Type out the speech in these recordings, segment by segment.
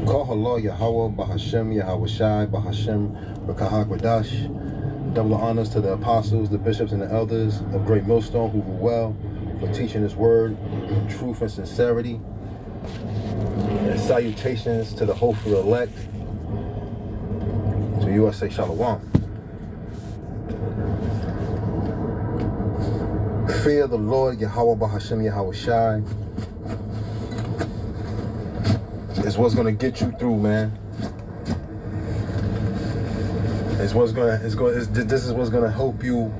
Call Allah Yahawah, Bahashem, Yahawashi, Bahashem, Rakahakwadash. Double honors to the apostles, the bishops, and the elders of Great Millstone who rule well for teaching His word in truth and sincerity. And salutations to the hopeful elect. To USA Shalom. Fear the Lord Yahawah, Bahashem, Yahawashi is what's gonna get you through, man. This is what's gonna help you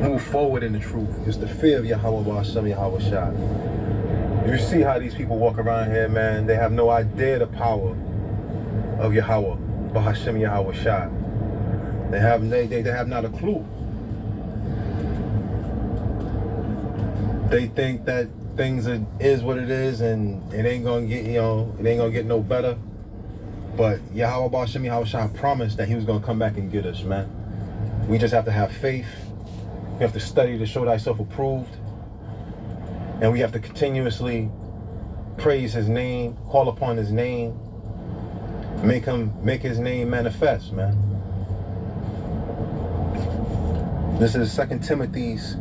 move forward in the truth. It's the fear of Yahawah, Bahashem, Yahawashi. You see how these people walk around here, man. They have no idea the power of Yahawah, Bahashem, Yahawashi. They have not a clue. They think that things is what it is, and it ain't gonna get, it ain't gonna get no better. But Yahawah Bahashem Yahawashi promised that He was gonna come back and get us, man. We just have to have faith. We have to study to show thyself approved, and we have to continuously praise His name, call upon His name, make His name manifest, man. This is 2 Timothy's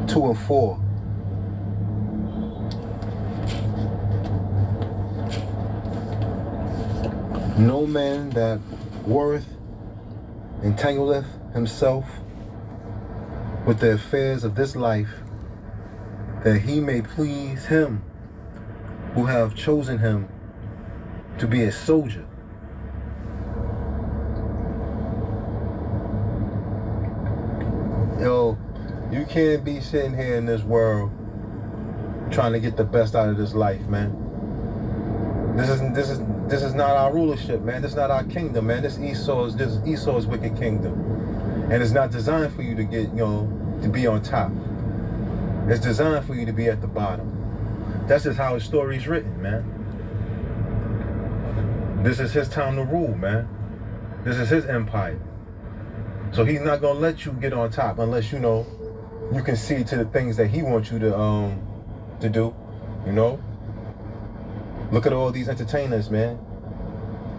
2 and 4. No man that worth entangleth himself with the affairs of this life, that he may please Him who have chosen him to be a soldier. Yo, you can't be sitting here in this world trying to get the best out of this life, man. This is not our rulership, man. This is not our kingdom, man. This Esau's wicked kingdom, and it's not designed for you to get, to be on top. It's designed for you to be at the bottom. That's just how His story's written, man. This is His time to rule, man. This is His empire. So He's not gonna let you get on top unless you can see to the things that He wants you to do, Look at all these entertainers, man.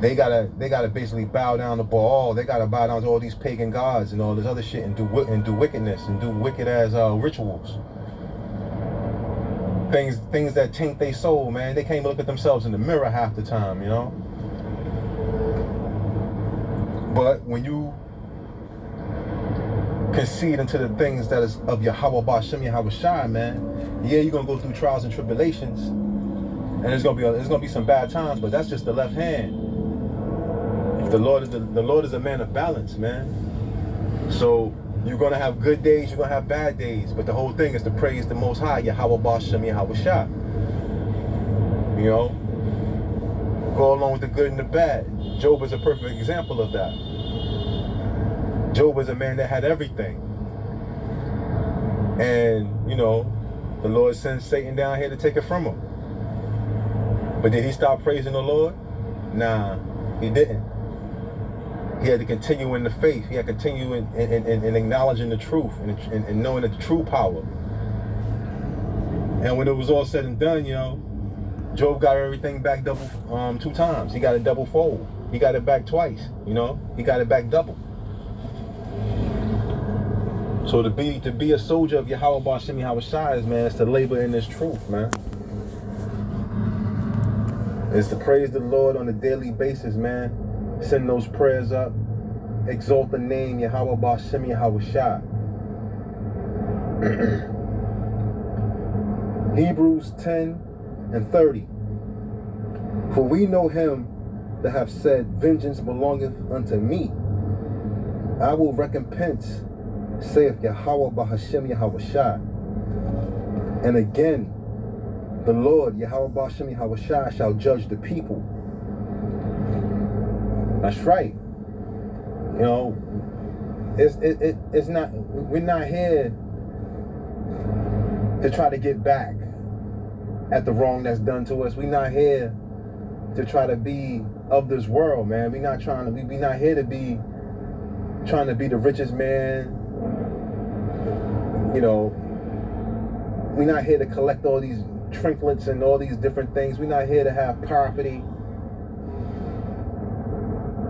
They gotta basically bow down to Baal. They gotta bow down to all these pagan gods and all this other shit and do wickedness and do wicked as rituals. Things that taint their soul, man. They can't even look at themselves in the mirror half the time, But when you concede into the things that is of Yahawah Bahashem Yahawashi, man, yeah, you're gonna go through trials and tribulations, and there's gonna be some bad times, but that's just the left hand. The Lord is a man of balance, man. So you're gonna have good days, you're gonna have bad days, but the whole thing is to praise the Most High, Yahawah Bahashem Yahawashi. Go along with the good and the bad. Job is a perfect example of that. Job was a man that had everything, and the Lord sent Satan down here to take it from him. But did he stop praising the Lord? Nah, he didn't. He had to continue in the faith. He had to continue in acknowledging the truth and knowing the true power. And when it was all said and done, Job got everything back double, 2 times. He got it double fold. He got it back twice. He got it back double. So to be a soldier of Yahawah Bahashem Yahawashi, man, is to labor in this truth, man. It's to praise the Lord on a daily basis, man. Send those prayers up. Exalt the name Yahawah Bahashem Yahawashi. Hebrews 10 and 30. For we know Him that have said, vengeance belongeth unto me. I will recompense, saith Yahawah Bahashem Yahawashi. And again, the Lord Yahawah Bahashem Yahawashi shall judge the people. That's right. It's not. We're not here to try to get back at the wrong that's done to us. We're not here to try to be of this world, man. We're not here to be trying to be the richest man. We're not here to collect all these trinkets and all these different things. We're not here to have property.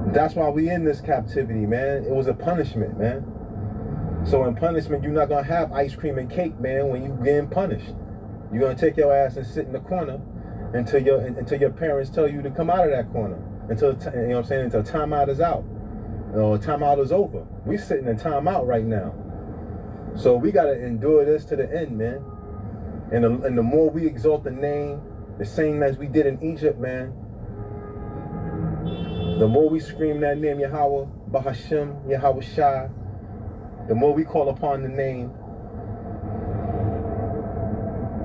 That's why we in this captivity, man. It was a punishment, man. So in punishment, you're not gonna have ice cream and cake, man. When you getting punished, you're gonna take your ass and sit in the corner until your parents tell you to come out of that corner. Until you know what I'm saying? Until timeout is out, or timeout is over. We sitting in timeout right now. So we gotta endure this to the end, man. And the more we exalt the name, the same as we did in Egypt, man. The more we scream that name, Yahawah, Bahashem, Yahawashi, the more we call upon the name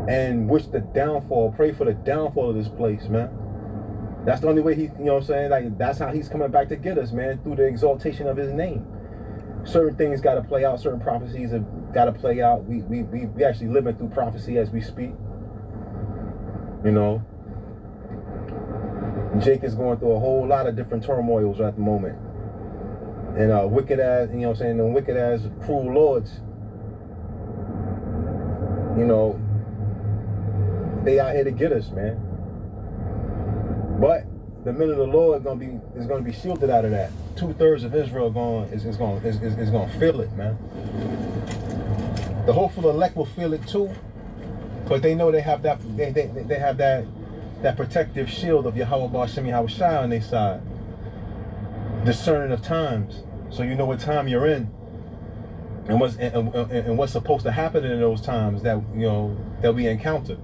and wish the downfall, pray for the downfall of this place, man. That's the only way he, you know what I'm saying? Like, that's how he's coming back to get us, man, through the exaltation of his name. Certain things got to play out, certain prophecies have got to play out. We actually living through prophecy as we speak. You know, Jake is going through a whole lot of different turmoils at the moment. And wicked ass, you know what I'm saying, and wicked ass cruel lords, you know, they out here to get us, man. But the men of the Lord is gonna be shielded out of that. 2/3 of Israel is gonna feel it, man. The hopeful elect will feel it too, but they know they have that they have that protective shield of Yahawah Ba'ashem Yahawashi on their side, discerning of times, so you know what time you're in, and what's supposed to happen in those times that that we encounter.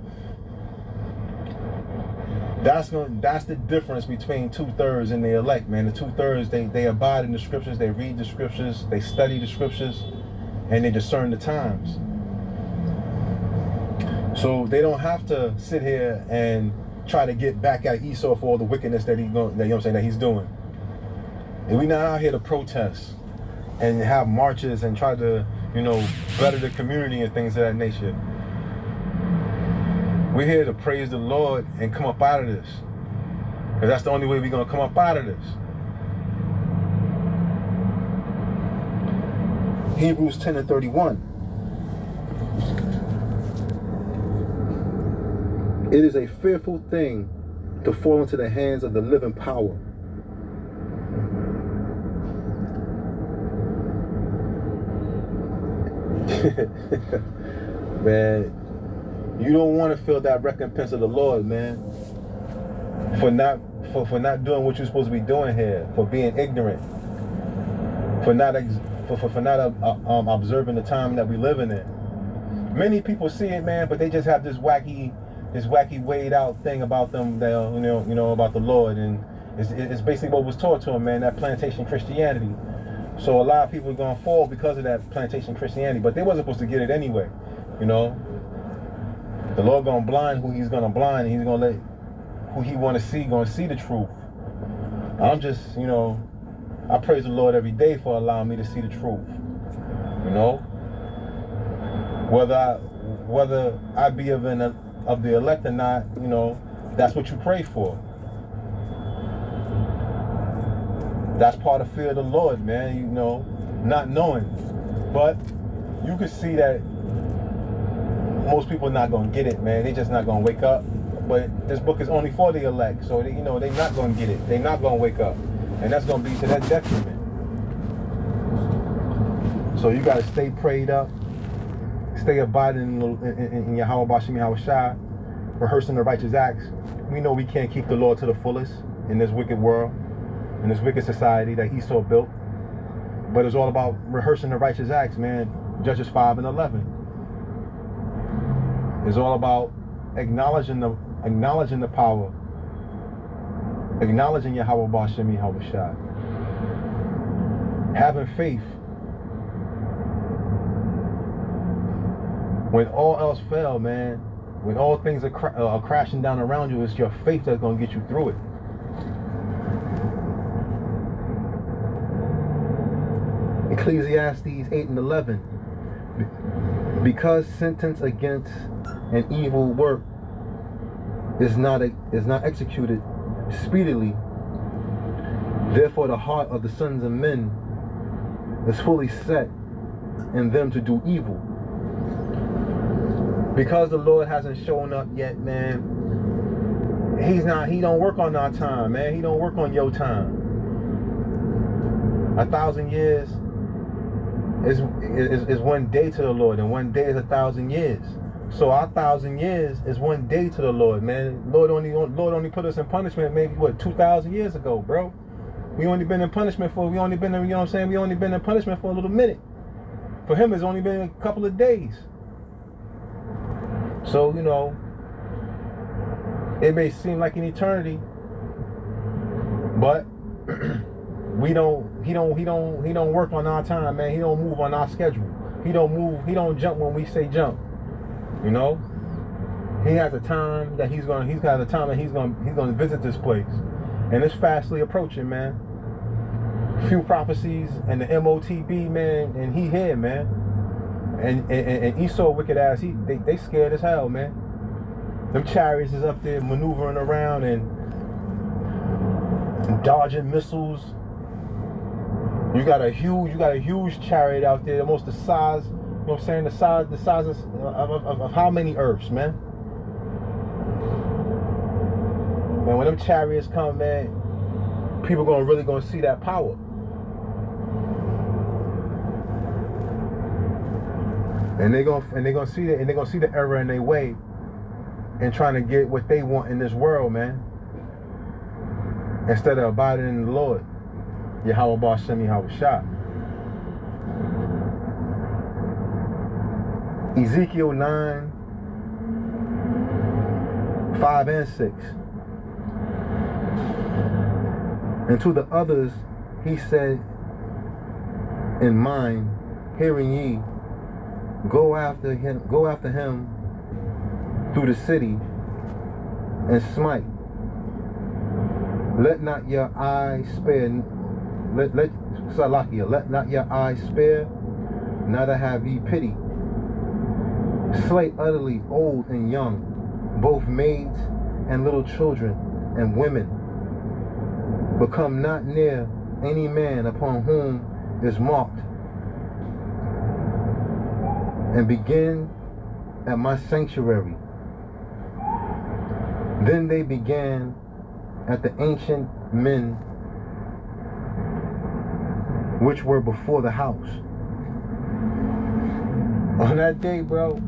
That's the difference between 2/3 and the elect, man. The 2/3 they abide in the scriptures, they read the scriptures, they study the scriptures, and they discern the times. So they don't have to sit here and try to get back at Esau for all the wickedness that he's doing. And we're not out here to protest and have marches and try to, better the community and things of that nature. We're here to praise the Lord and come up out of this. Because that's the only way we're going to come up out of this. Hebrews 10:31. It is a fearful thing to fall into the hands of the living power. Man, you don't want to feel that recompense of the Lord, man, for not doing what you're supposed to be doing here, for being ignorant, for not observing the time that we living in. Many people see it, man, but they just have this wacky weighed out thing about them, that about the Lord, and it's basically what was taught to them, man. That plantation Christianity. So a lot of people are gonna fall because of that plantation Christianity, but they wasn't supposed to get it anyway. The Lord gonna blind who He's gonna blind, and He's gonna let who He gonna see the truth. I'm just, I praise the Lord every day for allowing me to see the truth. Whether I be of the elect or not, that's what you pray for. That's part of fear of the Lord, man, not knowing. But you can see that most people are not going to get it, man. They just not going to wake up. But this book is only for the elect, so they're not going to get it. They're not going to wake up. And that's going to be to their detriment. So you got to stay prayed up, stay abiding in Yahawah Ba'ashem Yahawashi, rehearsing the righteous acts. We know we can't keep the Lord to the fullest in this wicked world, in this wicked society that Esau built. But it's all about rehearsing the righteous acts, man. Judges 5:11. It's all about acknowledging the power, acknowledging Yahawah Ba'ashem Yahawashi, having faith. When all else fail, man, when all things are crashing down around you, it's your faith that's going to get you through it. Ecclesiastes 8:11. Because sentence against an evil work is not executed speedily, therefore the heart of the sons of men is fully set in them to do evil. Because the Lord hasn't shown up yet, man, he don't work on our time, man. He don't work on your time. 1,000 years is one day to the Lord, and one day is 1,000 years. So our 1,000 years is one day to the Lord, man. Lord only put us in punishment maybe 2,000 years ago, bro. We only been in punishment for, you know what I'm saying? We only been in punishment for a little minute. For him, it's only been a couple of days. So, it may seem like an eternity, but he don't work on our time, man. He don't move on our schedule. He don't jump when we say jump. He has a time that he's gonna visit this place. And it's fastly approaching, man. Few prophecies and the MOTB, man, and he here, man. And Esau, wicked ass, they scared as hell, man. Them chariots is up there maneuvering around and dodging missiles. You got a huge chariot out there, almost the size, the size of how many Earths, man. And when them chariots come, man, people really gonna see that power. And they're gonna see the error in their way and trying to get what they want in this world, man. Instead of abiding in the Lord. Yahawah Shem Yahawashi. Ezekiel 9, 5 and 6. And to the others he said in mind, hearing ye, go after him through the city and smite. Let not your eyes spare, let not your eyes spare, neither have ye pity. Slay utterly old and young, both maids and little children and women. But come not near any man upon whom is marked, and begin at my sanctuary. Then they began at the ancient men which were before the house. On that day, bro,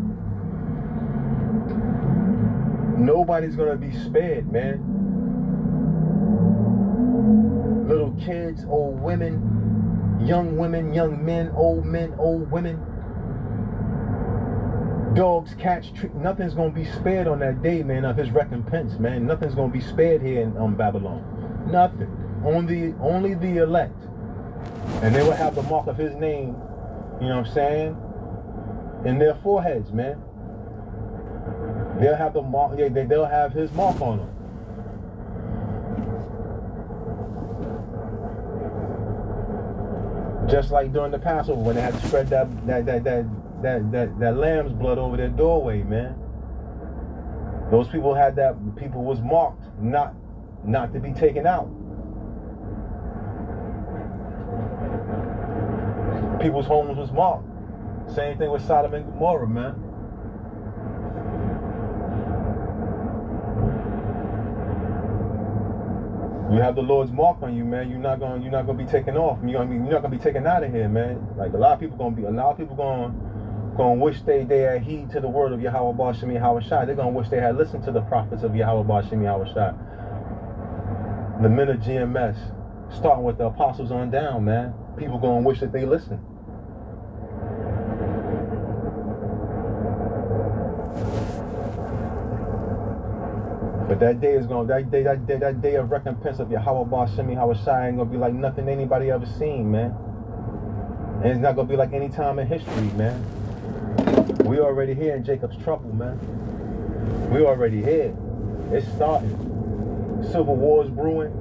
nobody's gonna be spared, man. Little kids, old women, young men, old women. Dogs, cats, nothing's gonna be spared on that day, man, of his recompense, man. Nothing's gonna be spared here in Babylon. Nothing. Only the elect. And they will have the mark of his name, you know what I'm saying, in their foreheads, man. They'll have the mark, they'll have his mark on them. Just like during the Passover when they had to spread that lamb's blood over their doorway, man. Those people was marked not to be taken out. People's homes was marked. Same thing with Sodom and Gomorrah, man. You have the Lord's mark on you, man. You're not gonna be taken off. You're not gonna be taken out of here, man. Like a lot of people gonna wish they had heed to the word of Yahawah Shem Yahawashi. They're gonna wish they had listened to the prophets of Yahawah Shem Yahawashi. The men of GMS, starting with the apostles on down, man. People gonna wish that they listened. But that day is gonna that day of recompense of Yahawah Shem Yahawashi ain't gonna be like nothing anybody ever seen, man. And it's not gonna be like any time in history, man. We already here in Jacob's trouble, man. We already here. It's starting. Civil wars brewing.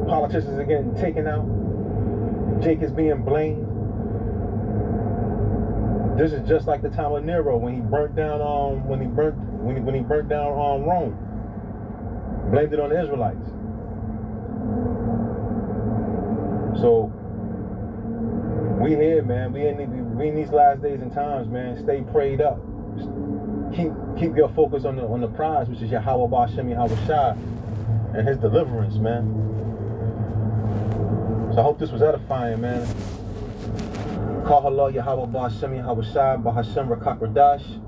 Politicians are getting taken out. Jake is being blamed. This is just like the time of Nero when he burnt down when he burnt down Rome. Blamed it on the Israelites. We here, man. We in these last days and times, man. Stay prayed up. Keep your focus on the prize, which is Yahawah Yahawah and his deliverance, man. So I hope this was edifying, man. Call Allah Yahawah Yahawah Bahashem Rakak Radash.